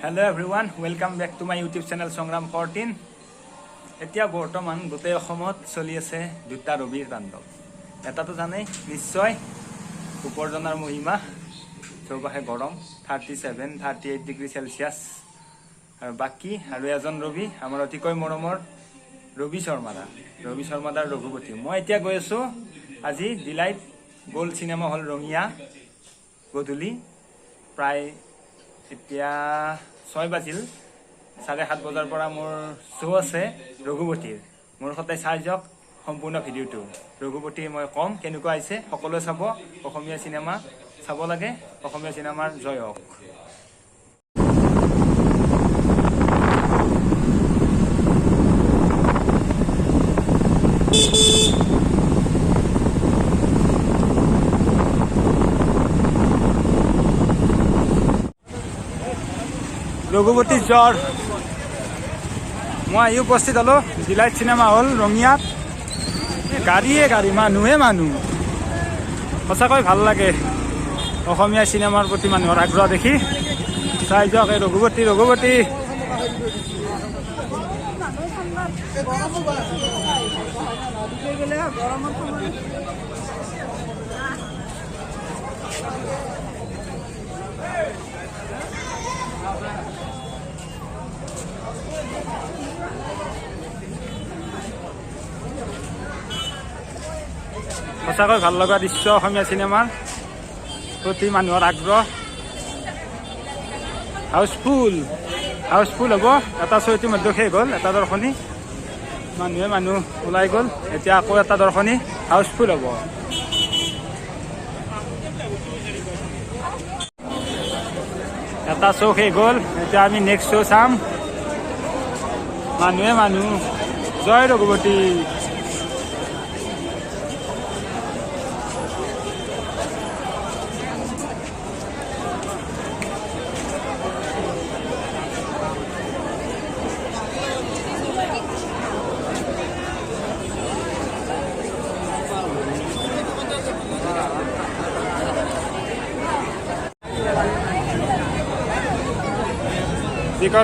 Hello everyone, welcome back to my YouTube channel Songram 14. এতিয়া বৰ্তমান গোটেই অসমত চলি আছে দুটা ৰবিৰ তাণ্ডৱ। এটাতো জানেই নিশ্চয় উপাৰ্জনৰ মহিমা, চৌপাশে গৰম 37-38 ডিগ্ৰী সেলসিয়াস। আৰু বাকি আৰু এজন ৰবি আমাৰ অতিকৈ মৰমৰ ৰবি শৰ্মাদাৰ ৰঘুপতি। মই এতিয়া গৈ আছো আজি Delight Gold cinema hall Rangia গধূলি প্ৰায় এতিয়া 6 বাজিল। 7:30 বজাৰ পৰা মোৰ শ্ব' আছে ৰঘুপতিৰ। মোৰ সদায় চাই যাওক সম্পূৰ্ণ ভিডিঅ'টো। ৰঘুপতি মই কম কেনেকুৱা আহিছে, সকলোৱে চাব। অসমীয়া চিনেমা চাব লাগে, অসমীয়া চিনেমাৰ জয় হওক। ৰঘুপতি জ্বৰ মই আহি উপস্থিত হলো ডিলাইট চিনেমা হল ৰঙিয়াত। গাড়ী মানুহ সঁচাকৈ ভাল লাগে অসমীয়া চিনেমাৰ প্ৰতি মানুহৰ আগ্ৰহ দেখি। চাই যাওক এই ৰঘুপতি সঁচাকৈ ভাল লগা দৃশ্য অসমীয়া চিনেমাৰ প্ৰতি মানুহৰ আগ্ৰহ। হাউচফুল হ'ব। এটা শ্ব' ইতিমধ্যে শেষ হ'ল, এটা দৰ্শনী মানুহ ওলাই গ'ল। এতিয়া আকৌ এটা দৰ্শনী হাউচফুল হ'ব। এটা শ্ব' শেষ হ'ল, এতিয়া আমি নেক্সট শ্ব' চাম। মানুহ জয় ৰঘুপতি।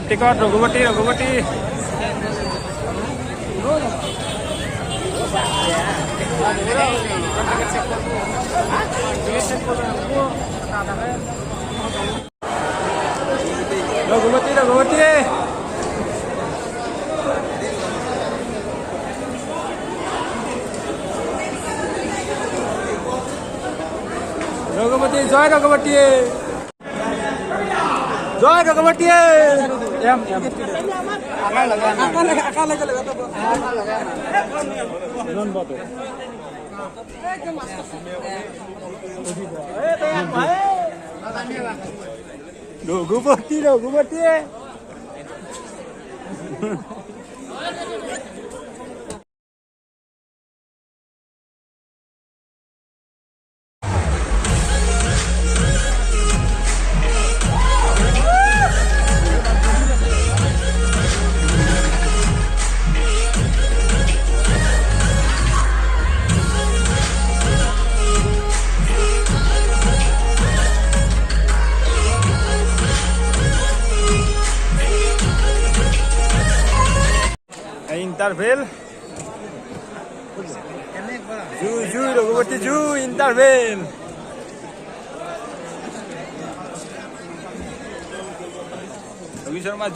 টিকট ৰঘুপতি জয় ৰঘুপতি। ৰঘুপতি ইন্টাৰভেল জুই ৰঘুপতি ইন্টাৰভেল। ৰবি শৰ্মা